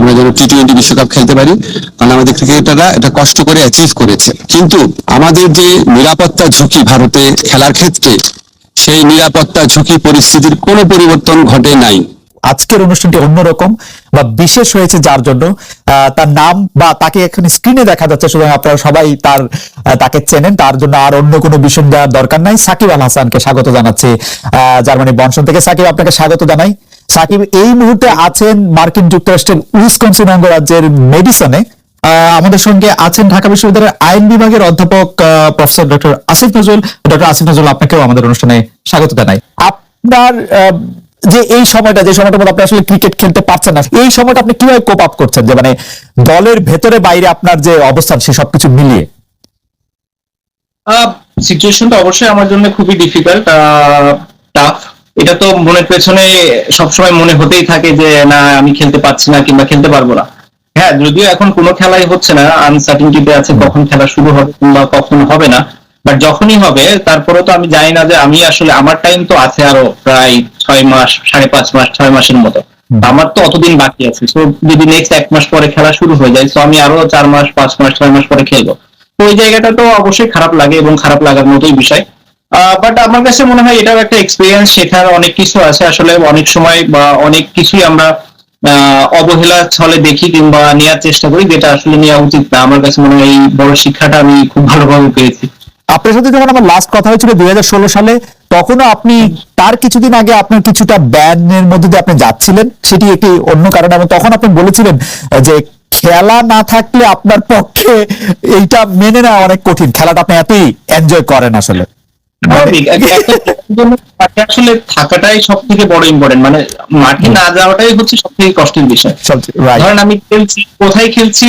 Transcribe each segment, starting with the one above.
আমরা যেন টি-20 বিশ্বকাপ খেলতে পারি, কারণ আমাদের ক্রিকেটাররা এটা কষ্ট করে অ্যাচিভ করেছে। কিন্তু আমাদের যে নিরাপত্তা ঝুঁকি ভারতে খেলার ক্ষেত্রে, সেই নিরাপত্তা ঝুঁকি পরিস্থিতির কোনো পরিবর্তন ঘটে নাই। আজকের অনুষ্ঠানটি অন্যরকম বা বিশেষ হয়েছে, যার জন্য তার নাম বা তাকে এখানে স্ক্রিনে দেখা যাচ্ছে, সুতরাং আপনারা সবাই তাকে চেনেন, তার জন্য আর অন্য কোনো বিষয় দেওয়ার দরকার নাই। সাকিব আল হাসানকে স্বাগত জানাচ্ছি জার্মানি বনসন থেকে। সাকিব, আপনাকে স্বাগত জানাই। সাকিব এই মুহূর্তে আছেন মার্কিন যুক্তরাষ্ট্রের উইসকনসিন অঙ্গরাজ্যের মেডিসনে। আমাদের সঙ্গে আছেন ঢাকা বিশ্ববিদ্যালয়ের আইন বিভাগের অধ্যাপক professor doctor Asif Nazrul. Doctor Asif Nazrul, আপনাকেও আমাদের অনুষ্ঠানে স্বাগত জানাই। আপনার যে এই সময়টা, যে সময়টার মধ্যে আপনি আসলে ক্রিকেট খেলতে পারছেন না, এই সময়টা আপনি কিভাবে কোপ আপ করছেন, যে মানে দলের ভেতরে বাইরে আপনার যে অবস্থান সে সবকিছু মিলিয়ে? সিচুয়েশনটা অবশ্যই আমার জন্য খুবই ডিফিকাল্ট, টাফ। এটা তো মনের পেছনে সবসময় মনে হতেই থাকে যে না, আমি খেলতে পারছি না কিংবা খেলতে পারবো না। হ্যাঁ, যদিও এখন কোনো খেলাই হচ্ছে না, আনসার্টিনিটিতে আছে কখন খেলা শুরু হবে কিংবা কখন হবে না। বাট যখনই হবে, তারপরে তো আমি জানি না যে আমি আসলে, আমার টাইম তো আছে আরো প্রায় 6 মাস, 5.5 মাস, 6 মাসের মতো। আমার তো অতদিন বাকি আছে। তো যদি নেক্সট 1 মাস পরে খেলা শুরু হয়ে যায়, তো আমি আরো 4 মাস, 5 মাস, 6 মাস পরে খেলবো। তো ওই জায়গাটা তো অবশ্যই খারাপ লাগে এবং খারাপ লাগার মতোই বিষয়। বাট আমার কাছে মনে হয় এটাও একটা এক্সপিরিয়েন্স, শেখার অনেক কিছু আছে। আসলে অনেক সময় বা অনেক কিছুই আমরা অবহেলা ছলে দেখি কিংবা নেওয়ার চেষ্টা করি, যেটা আসলে নেওয়া উচিত না। আমার কাছে মনে হয় এই বড় শিক্ষাটা আমি খুব ভালোভাবে পেয়েছি। আপনার সাথে যখন আমার লাস্ট কথা হয়েছিল 2016 সালে, তখনও আপনি তার কিছুদিন আগে আপনার কিছুটা ব্যানের মধ্যে দিয়ে আপনি যাচ্ছিলেন, সেটি একটি অন্য কারণে, এবং তখন আপনি বলেছিলেন যে খেলা না থাকলে আপনার পক্ষে এইটা মেনে নেওয়া অনেক কঠিন, খেলাটা আপনি এতই এনজয় করেন আসলে। আসলে থাকাটাই সব থেকে বড় ইম্পর্টেন্ট, মানে মাঠে না যাওয়াটাই হচ্ছে সব থেকে কষ্টের বিষয়। ধরেন আমি খেলছি, কোথায় খেলছি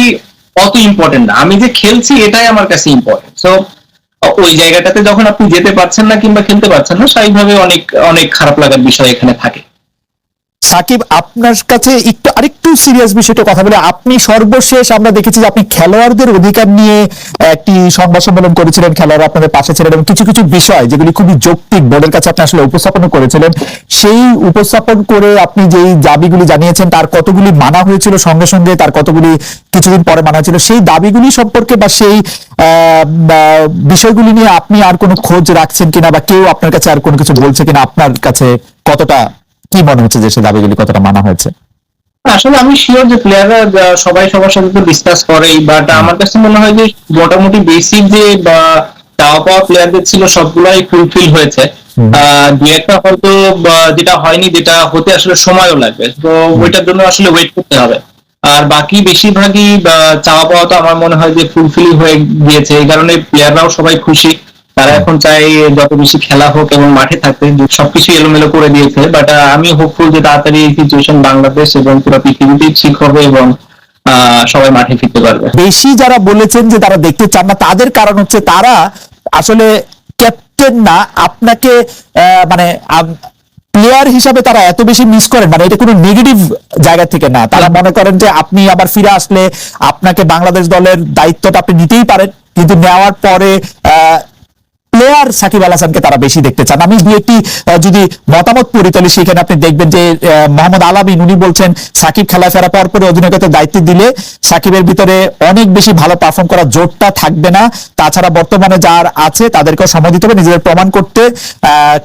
অত ইম্পর্টেন্ট না, আমি যে খেলছি এটাই আমার কাছে ইম্পর্টেন্ট। তো ওই জায়গাটাতে যখন আপনি যেতে পারছেন না কিংবা খেলতে পারছেন না, স্বাভাবিকভাবে অনেক অনেক খারাপ লাগার বিষয় এখানে থাকে। সাকিব, আপনার কাছে আরেকটু সিরিয়াস বিষয়টা কথা বলে, আপনি সর্বশেষ আমরা দেখেছি যে আপনি খেলোয়াড়দের অধিকার নিয়ে একটি সংবাদ সম্মেলন করেছিলেন, খেলোয়াড়রা আপনাদের পাশে ছিলেন, এবং কিছু কিছু বিষয় যেগুলি খুবই যৌক্তিক বোর্ডের কাছে আপনি আসলে উপস্থাপন করেছিলেন। সেই উপস্থাপন করে আপনি যেই দাবিগুলি জানিয়েছেন, তার কতগুলি মানা হয়েছিল সঙ্গে সঙ্গে, তার কতগুলি কিছুদিন পরে মানা হয়েছিল, সেই দাবিগুলি সম্পর্কে বা সেই বিষয়গুলি নিয়ে আপনি আর কোনো খোঁজ রাখছেন কিনা, বা কেউ আপনার কাছে আর কোনো কিছু বলছে কিনা, আপনার কাছে কতটা কি মনে হচ্ছে যে সেই দাবিগুলি কতটা মানা হয়েছে? আসলে আমি শিওর যে প্লেয়াররা সবাই সবার সাথে তো ডিসকাস করেই, বাট আমার কাছে মনে হয় যে মোটামুটি বেসিক যে চাওয়া পাওয়া প্লেয়ারদের ছিল সবগুলাই ফুলফিল হয়েছে। দু একটা হয়তো যেটা হয়নি, যেটা হতে আসলে সময়ও লাগবে, তো ওইটার জন্য আসলে ওয়েট করতে হবে। আর বাকি বেশিরভাগই চাওয়া পাওয়া তো আমার মনে হয় যে ফুলফিল হয়ে গিয়েছে। এই কারণে প্লেয়াররাও সবাই খুশি, তারা এখন চাই যত বেশি খেলা হোক এবং মাঠে থাকতে। সবকিছু এলোমেলো করে দিয়েছে, বাট আমি হোপফুল যে তাড়াতাড়ি এই সিচুয়েশন বাংলাদেশ এবং পুরো পৃথিবীতেই ঠিক হবে এবং সবাই মাঠে ফিরতে পারবে। বেশি যারা বলেছেন যে তারা দেখতে চান না, তাদের কারণ হচ্ছে তারা আসলে ক্যাপ্টেন না, আপনাকে মানে প্লেয়ার হিসাবে তারা এত বেশি মিস করেন, মানে এটা কোনো নেগেটিভ জায়গা থেকে না, তারা মনে করেন যে আপনি আবার ফিরে আসলে আপনাকে বাংলাদেশ দলের দায়িত্বটা আপনি নিতেই পারেন, কিন্তু নেওয়ার পরে প্লেয়ার সাকিব আল হাসানকে তারা বেশি দেখতে চান। আমি দু একটি যদি মতামত পড়ি, তাহলে সেখানে আপনি দেখবেন যে মোহাম্মদ আলামিন উনি বলছেন সাকিব খেলায় ফেরা পর পরে অধিনায়কত্বের দায়িত্ব দিলে সাকিবের ভিতরে অনেক বেশি ভালো পারফর্ম করার জোরটা থাকবে না, তাছাড়া বর্তমানে যার আছে তাদেরকেও সময় দিতে হবে নিজেদের প্রমাণ করতে।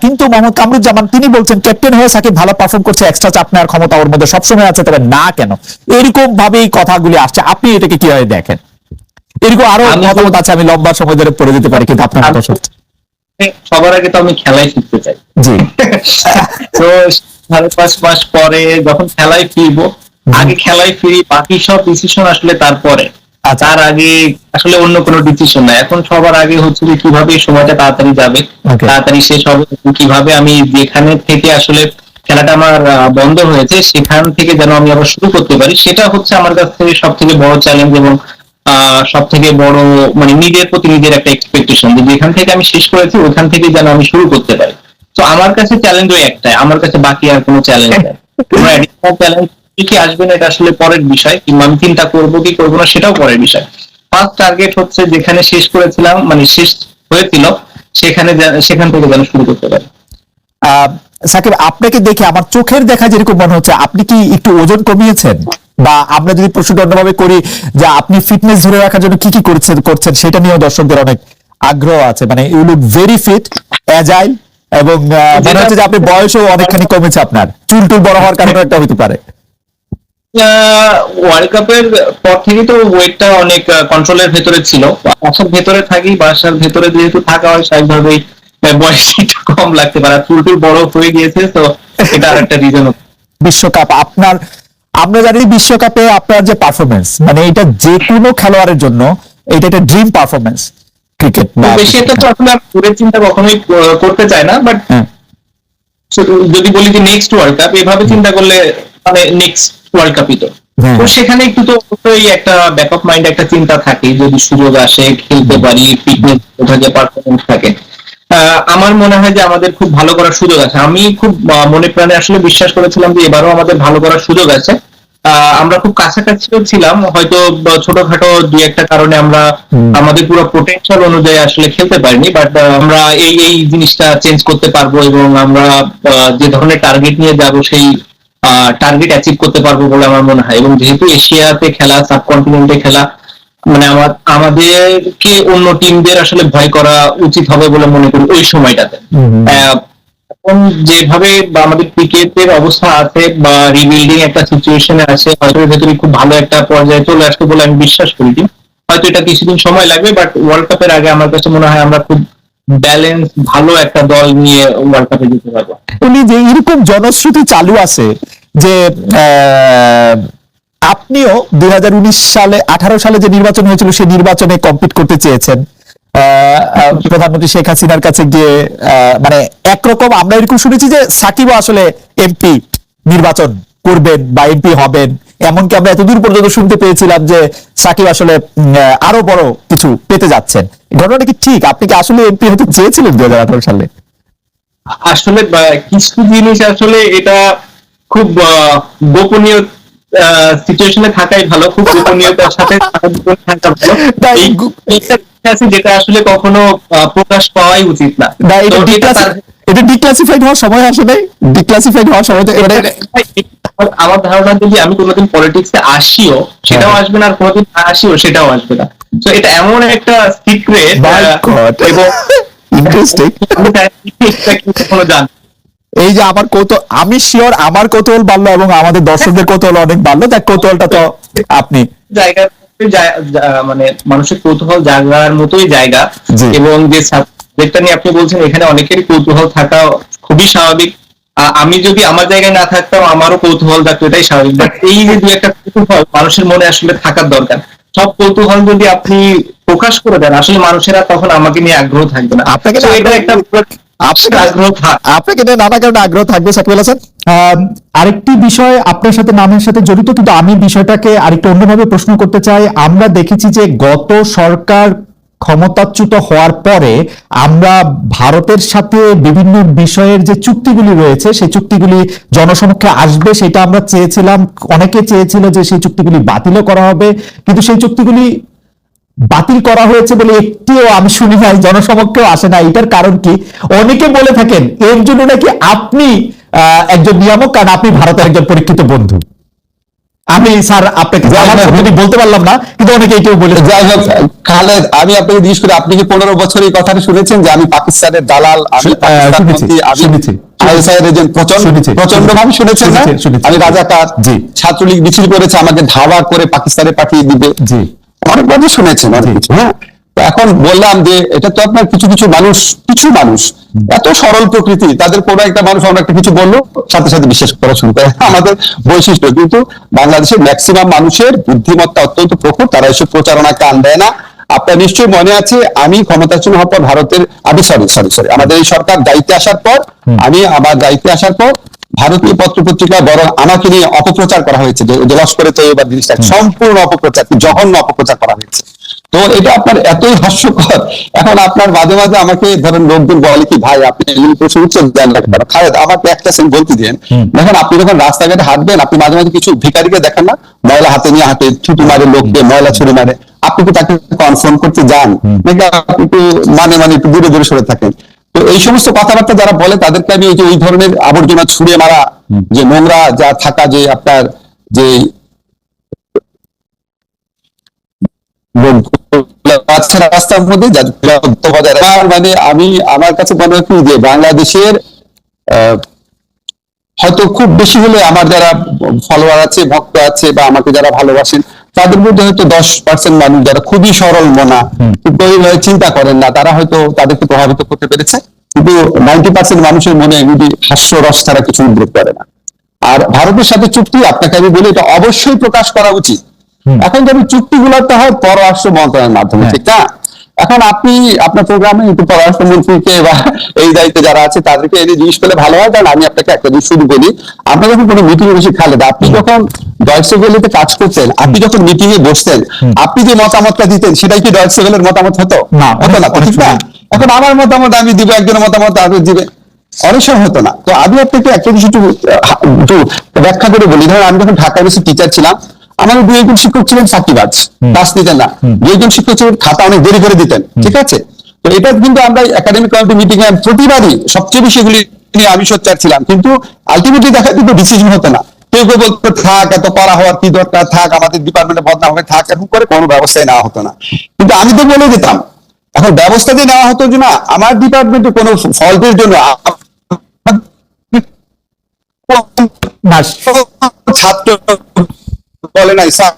কিন্তু মোহাম্মদ কামরুজ্জামান তিনি বলছেন ক্যাপ্টেন হয়ে সাকিব ভালো পারফর্ম করছে, এক্সট্রা চাপ নেওয়ার ক্ষমতা ওর মধ্যে সবসময় আছে, তবে না কেন, এরকম ভাবেই কথাগুলি আসছে। আপনি এটাকে কিভাবে দেখেন? এরকম আরো মতামত আছে, আমি লম্বা সময় ধরে পড়ে দিতে পারি, কিন্তু আপনার কথা শুনছি। সবার আগে তো আমি খেলায় ফিরতে চাই। জি। তো 5.5 মাস পরে যখন খেলায় ফিরবো, আগে খেলায় ফিরি, বাকি সব ডিসিশন আসলে তারপরে। তার আগে আসলে অন্য কোনো ডিসিশন নাই। এখন সবার আগে হচ্ছে যে কিভাবে সময়টা তাড়াতাড়ি যাবে, তাড়াতাড়ি শেষ হবে, কিভাবে আমি যেখানে থেকে আসলে খেলাটা আমার বন্ধ হয়েছে সেখান থেকে যেন আমি আবার শুরু করতে পারি, সেটা হচ্ছে আমার কাছ থেকে সব থেকে বড় চ্যালেঞ্জ এবং সব থেকে বড় মানে নিজের প্রতি নিজের একটা এক্সপেকটেশন, যে যেখান থেকে আমি শেষ করেছি ওখান থেকে যেন আমি শুরু করতে পারি। তো আমার কাছে চ্যালেঞ্জ ওই একটাই, আমার কাছে বাকি আর কোনো চ্যালেঞ্জ নেই। কোনো অ্যাডিশনাল চ্যালেঞ্জ কি আসবে না এটা আসলে পরের বিষয়, কিংবা আমি চিন্তা করবো কি করবো না সেটাও পরের বিষয়। ফার্স্ট টার্গেট হচ্ছে যেখানে শেষ করেছিলাম, মানে শেষ হয়েছিল সেখান থেকে যেন শুরু করতে পারি। সাকিব, আপনাকে দেখে আমার চোখের দেখা যেরকম মনে হচ্ছে আপনি কি একটু ওজন কমিয়েছেন? বা আমরা যদি প্রশ্নটা অন্যভাবে করি যে আপনি ফিটনেস ধরে রাখার জন্য কি কি করছেন সেটা নিয়েও দর্শকদের অনেক আগ্রহ আছে, মানে you look very fit, agile, এবং মনে হচ্ছে যে আপনি বয়সও অনেকখানি কমেছে, আপনার চুল টুল বড় হওয়ার কারণে একটা হতে পারে। ওয়ার্ল্ড কাপের পর থেকে তো ওয়েটটা অনেক কন্ট্রোলের ভেতরে ছিল। বাসার ভেতরে থাকি, বাসার ভেতরে যেহেতু থাকা হয় স্বাভাবিকভাবেই বয়স একটু কম লাগতে পারে, চুল টুল বড় হয়ে গিয়েছে, তো এটা আর একটা রিজন। বিশ্বকাপ আপনার, আমরা জানি বিশ্বকাপে আপনার যে পারফরমেন্স, মানে এটা যে কোনো খেলোয়াড়ের জন্য এটা একটা ড্রিম পারফরমেন্স ক্রিকেট। বেশি একটা তো আসলে দূরের চিন্তা কখনোই করতে চায় না, বাট যদি বলি যে নেক্সট ওয়ার্ল্ড কাপ, এভাবে চিন্তা করলে মানে নেক্সট ওয়ার্ল্ড কাপই তো, তো সেখানে একটু তো অবশ্যই একটা ব্যাকআপ মাইন্ড, একটা চিন্তা থাকে, যদি সুযোগ আসে খেলতে পারি, ফিটনেস থাকে, পারফরমেন্স থাকে। আমার মনে হয় যে আমাদের খুব ভালো করার সুযোগ আছে। আমি খুব মনে প্রাণে আসলে বিশ্বাস করেছিলাম যে এবারও আমাদের ভালো করার সুযোগ আছে। আমরা খুব কাছাকাছিও ছিলাম, হয়তো ছোটখাটো দুই একটা কারণে আমরা আমাদের পুরো পোটেনশিয়াল অনুযায়ী আসলে খেলতে পারিনি, বাট আমরা এই জিনিসটা চেঞ্জ করতে পারবো এবং আমরা যে ধরনের টার্গেট নিয়ে যাব সেই টার্গেট অ্যাচিভ করতে পারবো বলে আমার মনে হয়। এবং যেহেতু এশিয়াতে খেলা, সাবকন্টিনেন্টে খেলা, মানে আমাদেরকে অন্য টিমদের আসলে ভয় করা উচিত হবে বলে মনে করি ওই সময়টাতে। এখন যেভাবে আমাদের ক্রিকেটের অবস্থা আছে বা রিবিল্ডিং একটা সিচুয়েশনে আছে, হয়তো এর ভেতরে খুব ভালো একটা পর্যায়ে চলে আসবে বলে আমি বিশ্বাস করি। হয়তো এটা কিছুদিন সময় লাগবে, বাট ওয়ার্ল্ড কাপের আগে আমার কাছে মনে হয় আমরা খুব ব্যালেন্স ভালো একটা দল নিয়ে ওয়ার্ল্ড কাপে যেতে পারবো। উনি যে এরকম জনশ্রুতি চালু আছে যে আপনিও 2019 সালে 18 সালে যে নির্বাচন হয়েছিল সেই নির্বাচনে কম্পিট করতে চেয়েছেন প্রধানমন্ত্রী শেখ হাসিনার কাছে গিয়ে। মানে একরকম আমরা এরকম শুনেছি যে সাকিবও আসলে এমপি নির্বাচন করবেন বা এমপি হবেন, এমনকি আমরা এতদূর পর্যন্ত শুনতে পেয়েছিলাম যে সাকিব আসলে আরো বড় কিছু পেতে যাচ্ছেন। ঘটনাটা কি ঠিক? আপনি কি আসলে এমপি হতে চেয়েছিলেন 2018 সালে? আসলে কিছু জিনিস আসলে এটা খুব গোপনীয় সিচুয়েশনে থাকাই ভালো, খুব গোপনীয়তার সাথে থাকা ভালো, যেটা আসলে কখনো প্রকাশ পাওয়াই উচিত না। এটা ডিক্লাসিফাইড হওয়ার সময় আসে নাই, ডিক্লাসিফাইড হওয়ার সময় আমার ধারণা যদি আমি কোনোদিন পলিটিক্সে আসিও সেটাও আসবে না, আর কোনোদিন না আসিও সেটাও আসবে না। তো এটা এমন একটা সিক্রেট এবং ইন্টারেস্টিং। এই যে আমার কৌতূহল, আমি শিওর আমার কৌতূহল বাড়লো এবং আমাদের দর্শকদের কৌতূহল অনেক বাড়লো। দেখ কৌতূহলটা তো আপনি জায়গা মানে মানুষের কৌতূহল জাগার মতোই জায়গা, এবং যে সাবজেক্টটা নিয়ে আপনি বলছেন এখানে অনেকেরই কৌতূহল থাকা খুবই স্বাভাবিক। আমি যদি আমার জায়গায় না থাকতাম আমারও কৌতূহল থাকতো, এটাই স্বাভাবিক। বাট এই যে দুই একটা কৌতূহল মানুষের মনে আসলে থাকার দরকার, সব কৌতূহল যদি আপনি প্রকাশ করে দেন আসলে মানুষেরা তখন আমাকে নিয়ে আগ্রহ থাকবে না। আপনাকে এটা একটা আপনাকে নানা কারণে আগ্রহ থাকবে সাকিব আল হাসান। আরেকটি বিষয় আপনার সাথে নামের সাথে জড়িত, কিন্তু আমি বিষয়টাকে আরেকটু অন্যভাবে প্রশ্ন করতে চাই। আমরা দেখেছি যে গত সরকার ক্ষমতাচ্যুত হওয়ার পরে আমরা ভারতের সাথে বিভিন্ন বিষয়ের যে চুক্তিগুলি রয়েছে সেই চুক্তিগুলি জনসমক্ষে আসবে সেটা আমরা চেয়েছিলাম, অনেকে চেয়েছিল যে সেই চুক্তিগুলি বাতিলও করা হবে, কিন্তু সেই চুক্তিগুলি বাতিল করা হয়েছে বলে একটিও আমি শুনি নাই, জনসমক্ষেও আসে না। এটার কারণ কি? অনেকে বলে থাকেন এর জন্য নাকি আপনি একজন নিয়ামক, কারণ আপনি ভারতের একজন পরীক্ষিত বন্ধু। আমি স্যার আপনাকে বলতে পারলাম না, কিন্তু অনেকে কেউ বলে। যাই হোক খালেদ, আমি আপনাকে জিজ্ঞেস করি, আপনি কি 15 বছর এই কথাটা শুনেছেন যে আমি পাকিস্তানের দালাল, আমি প্রচন্ড ভাবে শুনেছেন না? আমি রাজাকার, ছাত্রলীগ মিছিল করেছে, আমাকে ধাওয়া করে পাকিস্তানে পাঠিয়ে দিবে, অনেকভাবে শুনেছেন অনেক কিছু। হ্যাঁ, এখন বললাম যে এটা তো আপনার কিছু মানুষ এত সরল প্রকৃতি, তাদের কোনো একটা মানুষ আমরা একটা কিছু বললো সাথে সাথে বিশ্বাস করা শুরু করে, আমাদের বৈশিষ্ট্য। কিন্তু বাংলাদেশের ম্যাক্সিমাম মানুষের বুদ্ধিমত্তা অত্যন্ত প্রখর, তারা এসব প্রচারণা কান দেয় না। আপনার নিশ্চয়ই মনে আছে আমি ক্ষমতাচ্যুত হওয়ার পর আমাদের এই সরকার দায়িত্বে আসার পর, আমি আমার দায়িত্বে আসার পর ভারতীয় পত্র পত্রিকা বরং আমাকে নিয়ে অপপ্রচার করা হয়েছে যে লস্করে তৈয়বা জিনিসটা সম্পূর্ণ অপপ্রচার, জঘন্য অপপ্রচার করা হয়েছে। তো এটা আপনার এতই হাস্যকর। এখন আপনার মাঝে মাঝে আমাকে ধরেন লোকজন বলে কি ভাই আপনি খালেদ আমাকে একটা সেন্ট বলতে দেন, দেখেন আপনি যখন রাস্তাঘাটে হাঁটবেন আপনি মাঝে মাঝে কিছু ভিখারিকে দেখেন না, ময়লা হাতে নিয়ে হাঁটে, ছুটি মারে লোককে, ময়লা ছুড়ে মারে, আপনি কি তাকে কনফ্রন্ট করতে যান নাকি আপনি একটু মানে একটু দূরে দূরে সরে থাকেন? তো এই সমস্ত কথাবার্তা যারা বলে তাদেরকে আমি এই যে ওই ধরনের আবর্জনা ছুঁড়ে মারা, যে নোংরা যা থাকা, যে আপনার যে রাস্তার মধ্যে মানে আমার কাছে মনে হয় কি যে বাংলাদেশের হয়তো খুব বেশি হলে আমার যারা ফলোয়ার আছে, ভক্ত আছে বা আমাকে যারা ভালোবাসেন, তাদের মধ্যে হয়তো 10% মানুষ যারা খুবই সরল মনা, খুব গভীরভাবে চিন্তা করেন না, তারা হয়তো তাদেরকে প্রভাবিত করতে পেরেছে। কিন্তু 90% মানুষের মনে এমনি হাস্যরস ছাড়া কিছু উদ্রেক করে না। আর ভারতের সাথে চুক্তি, আপনাকে আমি বলি এটা অবশ্যই প্রকাশ করা উচিত। এখন যদি চুক্তিগুলো তো হয় পররাষ্ট্র মন্ত্রণালয়ের মাধ্যমে, ঠিক না? এখন আপনি আপনার প্রোগ্রামে একটু পররাষ্ট্রমন্ত্রীকে বা এই দায়িত্বে যারা আছে তাদেরকে এনে জিজ্ঞেস করলে ভালো হয়। কারণ আমি আপনাকে একটা জিনিস শুরু বলি, আপনার যখন কোনো মিটিং বসে খালেদা, আপনি যখন ডয়েচে ভেলেতে কাজ করতেন, আপনি যখন মিটিং এ বসতেন, আপনি যে মতামতটা দিতেন সেটাই কি ডয়েচে ভেলের মতামত হতো? না, হতো না, ঠিক না? এখন আমার মতামত আমি দিব, একজনের মতামত আরেকজন দিবে, অনেক সময় হতো না। তো আমি আপনাকে একটা কিছু একটু ব্যাখ্যা করে বলি। ধরুন আমি যখন ঢাকা ইউনিভার্সিটি টিচার ছিলাম, আমাদের 2 একজন শিক্ষক ছিলেন সাকিবাজ, ক্লাস নিতেন না। 2 একজন শিক্ষক ছিলেন খাতা অনেক দেরি করে দিতেন, ঠিক আছে? তো এটা কিন্তু আমরা একাডেমিক কমিটি মিটিং এ প্রতিবারই সবচেয়ে বেশি এগুলি নিয়ে আমি সোচ্চার ছিলাম, কিন্তু আলটিমেটলি দেখা কিন্তু ডিসিশন হতো না। কেউ কেউ বলতো থাক, এত পড়া হওয়ার কি দরকার, থাক, আমাদের ডিপার্টমেন্টে বদনাম হবে, থাক, এরকম করে কোনো ব্যবস্থাই নেওয়া হতো না। কিন্তু আমি তো বলে দিতাম, এখন ব্যবস্থা দিয়ে নেওয়া হতো যে না, আমার ডিপার্টমেন্টে কোনো ফল্টের জন্য ছাত্র বলে নাই স্যার,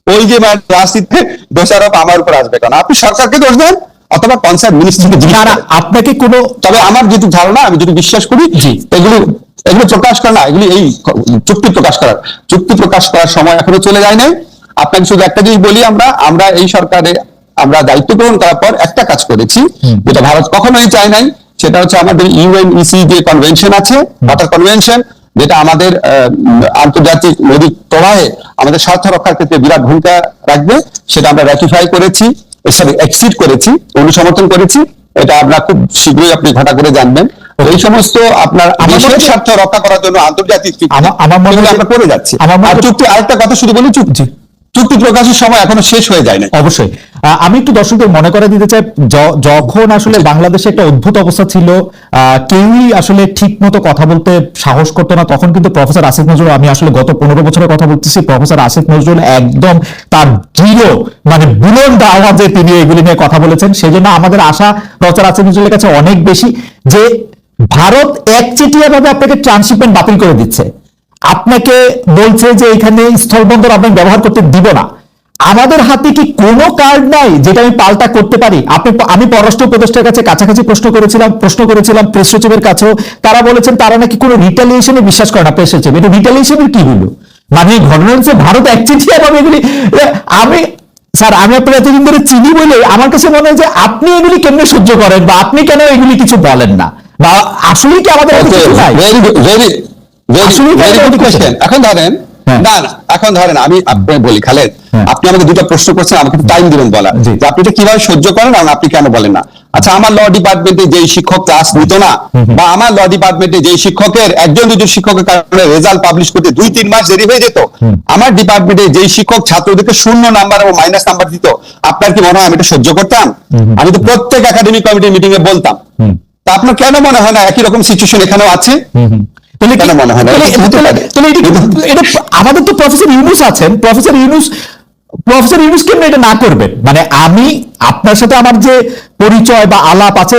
ওই যে রাজনীতিতে দোষারোপ আমার উপর আসবে, কারণ আপনি সরকারকে দোষ দেন অথবা কনসার্ন মিনিস্ট্রিকে জিজ্ঞাসা করেন। আপনাকে কোনো, তবে আমার যেটি ধারণা, আমি যদি বিশ্বাস করি, এগুলো প্রকাশ করা না, এগুলি এই চুক্তি প্রকাশ করার সময় এখনো চলে যায় নাই। আপনাকে শুধু একটা জিনিস বলি, আমরা এই সরকারে আমরা দায়িত্ব গ্রহণ করার পর একটা কাজ করেছি যেটা ভারত কখনোই চায় নাই, সেটা হচ্ছে আমাদের ইউএনইসি যে কনভেনশন আছে, ওয়াটার কনভেনশন, যেটা আমাদের আন্তর্জাতিক নদী প্রবাহে আমাদের স্বার্থ রক্ষার ক্ষেত্রে বিরাট ভূমিকা রাখবে, সেটা আমরা র্যাটিফাই করেছি, এক্সিড করেছি, অনুসমর্থন করেছি। এটা আমরা খুব শীঘ্রই আপনি ঘটা করে জানবেন। এই সমস্ত আপনার দেশের স্বার্থ রক্ষা করার জন্য আন্তর্জাতিক আমরা করে যাচ্ছি। আর চুক্তি, আরেকটা কথা শুধু বলি, চুক্তি প্রকাশের সময় এখনো শেষ হয়ে যায় না। অবশ্যই আমি একটু দর্শকদের মনে করে দিতে চাই, যখন আসলে বাংলাদেশে একটা অদ্ভুত অবস্থা ছিল, কেউই আসলে ঠিক মতো কথা বলতে সাহস করতো না, তখন কিন্তু প্রফেসর আসিফ নজরুল, আমি আসলে গত 15 বছরের কথা বলতেছি, প্রফেসর আসিফ নজরুল একদম তার দৃঢ় মানে বুলন্দ আওয়াজে তিনি এগুলি নিয়ে কথা বলেছেন। সেজন্য আমাদের আশা প্রফেসর আসিফ নজরুলের কাছে অনেক বেশি যে ভারত একচেটিয়া ভাবে আপনাকে ট্রান্সশিপমেন্ট বাতিল করে দিচ্ছে, আপনাকে বলছে যে এখানে স্থলবন্দর আপনাকে ব্যবহার করতে দিব না। আমাদের হাতে কি কোনো কার্ড নাই যেটা আমি পাল্টা করতে পারি? আমি পররাষ্ট্র উপদেষ্টার কাছে কাছাকাছি প্রশ্ন করেছিলাম প্রেস সচিবের কাছেও, তারা বলেছেন তারা নাকি কোনো রিটালিয়েশনে বিশ্বাস করে না। প্রেস সচিব, এটা রিটালিয়েশনের কি হলো? মানে ঘটনা হচ্ছে ভারত একচেটিয়া ভাবে এগুলি, আমি স্যার আমি আপনার এতদিন ধরে চিনি বলে আমার কাছে মনে হয় যে আপনি এগুলি কেমনে সহ্য করেন, বা আপনি কেন এগুলি কিছু বলেন না, বা আসলেই কি আমাদের হাতে কিছু নাই? এখন ধরেন না, এখন ধরেন আমি আপনাকে বলি, খালেদ, আপনি আমাকে 2টা প্রশ্ন করছেন, আমাকে টাইম দিবেন বলা যে আপনি এটা কিভাবে সহ্য করেন আর আপনি কেন বলেন না। আচ্ছা, আমার ল ডিপার্টমেন্টে যেই শিক্ষক ক্লাস নিত না, বা আমার ল ডিপার্টমেন্টে যেই শিক্ষকের 1-2 শিক্ষকের কারণে রেজাল্ট পাবলিশ করতে 2-3 মাস দেরি হয়ে যেত, আমার ডিপার্টমেন্টে যেই শিক্ষক ছাত্রদেরকে 0 নাম্বার এবং মাইনাস নাম্বার দিত, আপনার কি মনে হয় আমি এটা সহ্য করতাম? আমি তো প্রত্যেক একাডেমিক কমিটির মিটিং এ বলতাম। তা আপনার কেন মনে হয় না একই রকম সিচুয়েশন এখানেও আছে? কেন মনে হয় না? আমাদের তো প্রফেসর ইউনূস আছেন, প্রফেসর ইউনূস কেন এটা না করবেন? মানে আমি আপনার সাথে আমার যে পরিচয় বা আলাপ আছে,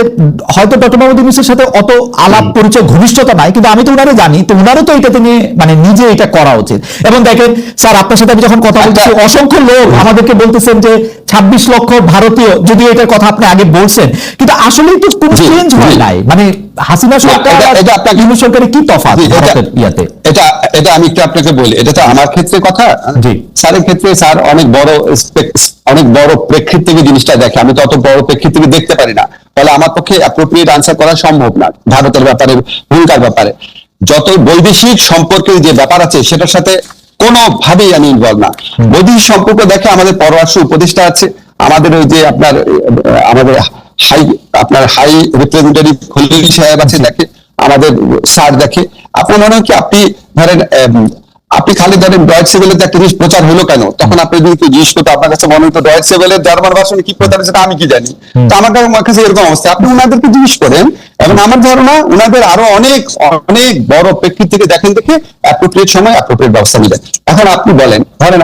হয়তো ডক্টর মোহাম্মদ ইউনূসের সাথে অত আলাপ পরিচয় ঘনিষ্ঠতা নাই, কিন্তু আমি তো উনারে জানি, তো উনারও তো এটাতে নিয়ে মানে নিজে এটা করা উচিত। এবং দেখেন স্যার, আপনার সাথে আমি যখন কথা বলছি, অসংখ্য লোক আমাদেরকে বলতেছেন যে 26 লক্ষ ভারতীয়, যদিও এটার কথা আপনি আগে বলছেন, কিন্তু আসলেই তো কোনো চেঞ্জ হয় নাই। মানে হাসিনা সরকার আর ইউনূস সরকারের কি তফাৎ ভারতের ইয়াতে? এটা আমি একটু আপনাকে বলি, এটা তো আমার ক্ষেত্রে কথা, স্যারের ক্ষেত্রে স্যার অনেক বড় প্রেক্ষিত থেকে জিনিসটা দেখে, আমি তো অত বড় প্রেক্ষিত থেকে দেখতে পারি না, ফলে আমার পক্ষে অ্যাপ্রোপ্রিয়েট আনসার করা সম্ভব না ভারতের ব্যাপারে, ভূমিকার ব্যাপারে। যত বৈদেশিক সম্পর্কের যে ব্যাপার আছে সেটার সাথে কোনোভাবেই আমি ইনভলভ না। বৈদেশিক সম্পর্ক দেখে আমাদের পররাষ্ট্র উপদেষ্টা আছে, আমাদের ওই যে আমাদের হাই রিপ্রেজেন্টেটিভ খলিল সাহেব আছে, দেখে আমাদের স্যার দেখে। আপনার মনে হয় কি আপনি ধরেন আপনি খালি ধরেন ডয়েচে ভেলেতে একটা জিনিস প্রচার হলো কেন, তখন আপনি যদি জিজ্ঞেস করতে আপনার কাছে মনে হতো ডয়েচে ভেলের জার্মান ভার্সনে কি প্রচার সেটা আমি কি জানি। তো আমার কাছে এরকম অবস্থা, আপনি ওনাদেরকে জিজ্ঞেস করেন, এবং আমার ধারণা ওনাদের আরো অনেক অনেক বড় প্রেক্ষিত থেকে দেখেন, দেখে অ্যাপ্রোপ্রিয়েট সময় অ্যাপ্রোপ্রিয়েট ব্যবস্থা নিবেন। এখন আপনি বলেন, ধরেন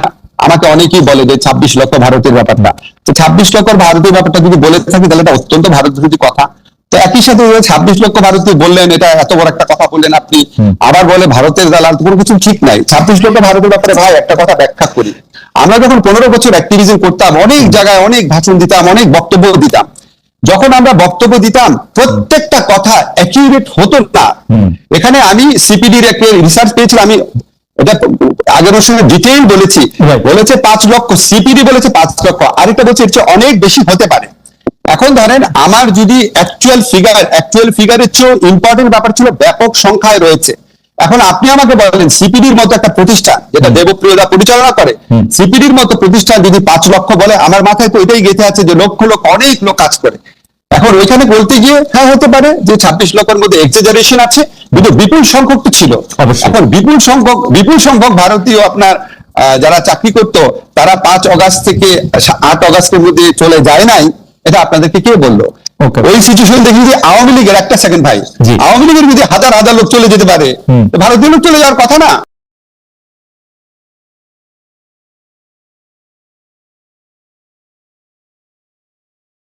আমাকে অনেকেই বলে যে 26 লক্ষ ভারতের ব্যাপারটা, তো 26 লক্ষ ভারতীয় ব্যাপারটা যদি বলে থাকি তাহলে এটা অত্যন্ত ভারত বিরোধী কথা। তো একই সাথে 26 লক্ষ ভারতীয় বললেন, এটা এত বড় একটা কথা বললেন আপনি, আবার বলে ভারতের দালাল, কোনো কিছু ঠিক নাই। 26 লক্ষ ভারতের ব্যাপারে ভাই একটা কথা ব্যাখ্যা করি। আমরা যখন 15 বছর অ্যাক্টিভিজম করতাম, অনেক জায়গায় অনেক ভাষণ দিতাম, অনেক বক্তব্য দিতাম, যখন আমরা বক্তব্য দিতাম প্রত্যেকটা কথা অ্যাকিউরেট হতো না। এখানে আমি সিপিডির একটা রিসার্চ পেয়েছিলাম, আমি এটা আগের সময় ডিটেইল বলেছি, বলেছে 5 লক্ষ, সিপিডি বলেছে 5 লক্ষ, আরেকটা বলছে এর চেয়ে অনেক বেশি হতে পারে। এখন ধরেন আমার যদি অ্যাকচুয়াল ফিগারের চেয়েও ইম্পর্টেন্ট ব্যাপার ছিল ব্যাপক সংখ্যায় রয়েছে। এখন আপনি আমাকে বলেন সিপিডির মতো একটা প্রতিষ্ঠান যেটা দেবপ্রিয়দা পরিচালনা করে, সিপিডির মতো প্রতিষ্ঠান যদি 5 লক্ষ বলে, আমার মাথায় তো এটাই গেঁথে আছে যে লক্ষ লক্ষ অনেক লোক কাজ করে। এখন ওইখানে বলতে গিয়ে হ্যাঁ হতে পারে যে 26 লক্ষের মধ্যে এক্সাজারেশন আছে, কিন্তু বিপুল সংখ্যক তো ছিল। এখন বিপুল সংখ্যক ভারতীয় আপনার যারা চাকরি করতো তারা 5 অগাস্ট থেকে 8 অগাস্টের মধ্যে চলে যায় নাই, এটা আপনাদেরকে কে বললো? ওই সিচুয়েশন দেখি যে আওয়ামী লীগের, একটা সেকেন্ড ভাই, আওয়ামী লীগের যদি হাজার হাজার লোক চলে যেতে পারে, ভারতীয় লোক চলে যাওয়ার কথা না।